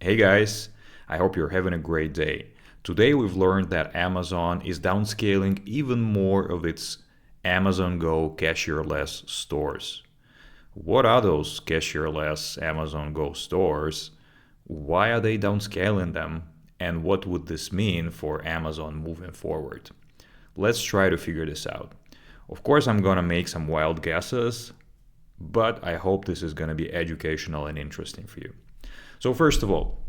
Hey guys, I hope you're having a great day. Today we've learned that Amazon is downscaling even more of its Amazon Go cashierless stores. What are those cashierless Amazon Go stores? Why are they downscaling them? And what would this mean for Amazon moving forward? Let's try to figure this out. Of course, I'm gonna make some wild guesses, but I hope this is gonna be educational and interesting for you. So first of all,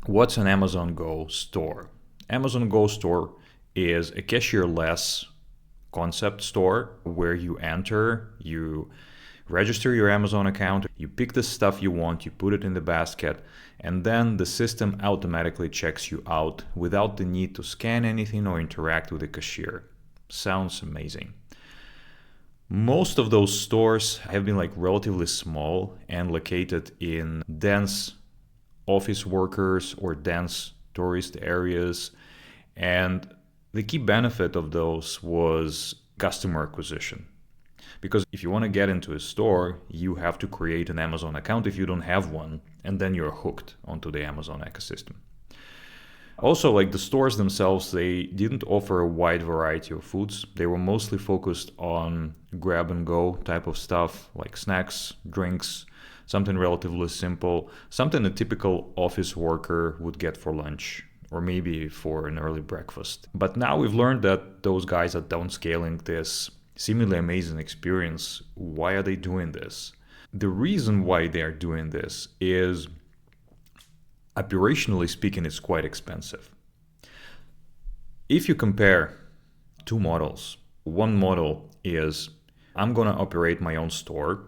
what's an Amazon Go store? Amazon Go store is a cashierless concept store where you enter, you register your Amazon account, you pick the stuff you want, you put it in the basket, and then the system automatically checks you out without the need to scan anything or interact with the cashier. Sounds amazing. Most of those stores have been relatively small and located in dense office workers or dense tourist areas. And the key benefit of those was customer acquisition. Because if you want to get into a store, you have to create an Amazon account if you don't have one, and then you're hooked onto the Amazon ecosystem. Also, the stores themselves, they didn't offer a wide variety of foods. They were mostly focused on grab and go type of stuff, like snacks, drinks, something relatively simple, something a typical office worker would get for lunch or maybe for an early breakfast. But now we've learned that those guys are downscaling this seemingly amazing experience. Why are they doing this? The reason why they are doing this is, operationally speaking, it's quite expensive. If you compare two models, one model is I'm going to operate my own store,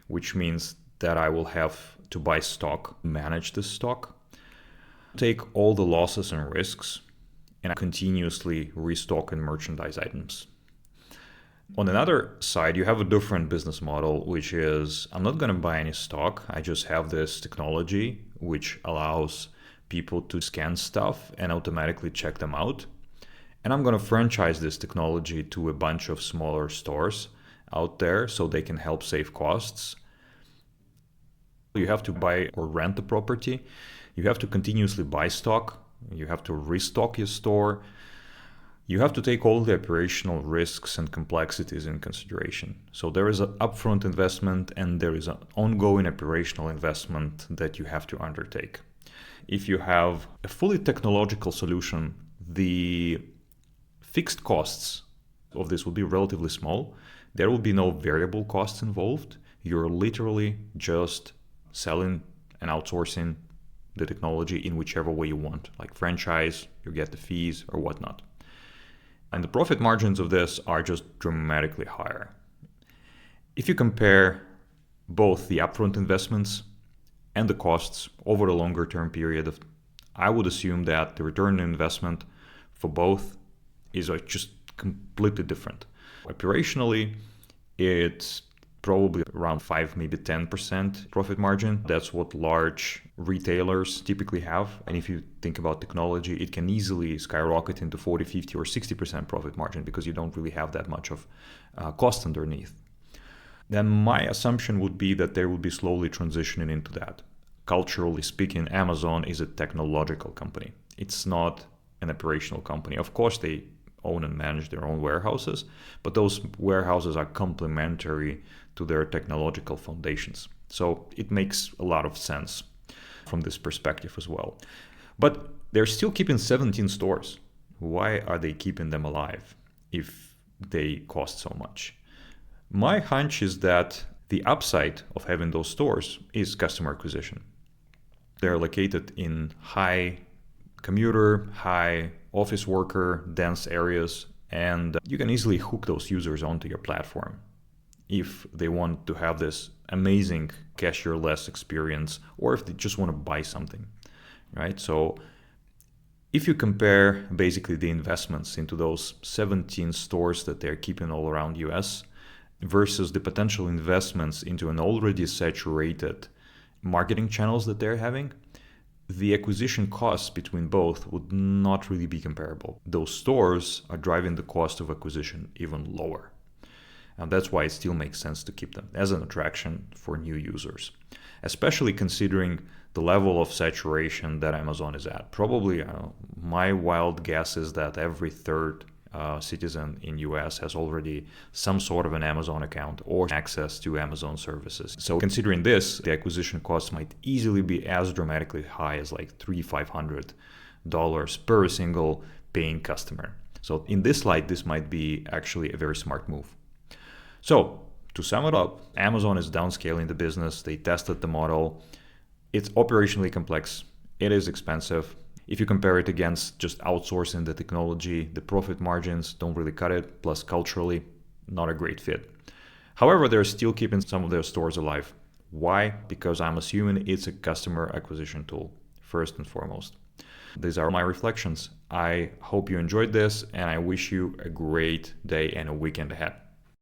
which means that I will have to buy stock, manage the stock, take all the losses and risks, and continuously restock and merchandise items. On another side, you have a different business model, which is I'm not going to buy any stock. I just have this technology which allows people to scan stuff and automatically check them out. And I'm going to franchise this technology to a bunch of smaller stores out there so they can help save costs. You have to buy or rent the property. You have to continuously buy stock. You have to restock your store. You have to take all the operational risks and complexities in consideration. So there is an upfront investment and there is an ongoing operational investment that you have to undertake. If you have a fully technological solution, the fixed costs of this will be relatively small. There will be no variable costs involved. You're literally just selling and outsourcing the technology in whichever way you want, like franchise, you get the fees or whatnot. And the profit margins of this are just dramatically higher. If you compare both the upfront investments and the costs over the longer term period, I would assume that the return on investment for both is just completely different. Operationally, it's probably around 5, maybe 10% profit margin. That's what large retailers typically have. And if you think about technology, it can easily skyrocket into 40, 50, or 60% profit margin because you don't really have that much of cost underneath. Then my assumption would be that they will be slowly transitioning into that. Culturally speaking, Amazon is a technological company. It's not an operational company. Of course, they own and manage their own warehouses, but those warehouses are complementary to their technological foundations. So it makes a lot of sense from this perspective as well. But they're still keeping 17 stores. Why are they keeping them alive if they cost so much? My hunch is that the upside of having those stores is customer acquisition. They're located in high commuter, high office worker, dense areas, and you can easily hook those users onto your platform if they want to have this amazing cashierless experience or if they just want to buy something, right? So if you compare basically the investments into those 17 stores that they're keeping all around US versus the potential investments into an already saturated marketing channels that they're having, the acquisition costs between both would not really be comparable. Those stores are driving the cost of acquisition even lower. And that's why it still makes sense to keep them as an attraction for new users, especially considering the level of saturation that Amazon is at. Probably, my wild guess is that every third citizen in US has already some sort of an Amazon account or access to Amazon services. So considering this, the acquisition cost might easily be as dramatically high as like $300-$500 per single paying customer. So in this light, this might be actually a very smart move. So to sum it up, Amazon is downscaling the business. They tested the model. It's operationally complex. It is expensive. If you compare it against just outsourcing the technology, the profit margins don't really cut it. Plus, culturally, not a great fit. However, they're still keeping some of their stores alive. Why? Because I'm assuming it's a customer acquisition tool, first and foremost. These are my reflections. I hope you enjoyed this, and I wish you a great day and a weekend ahead.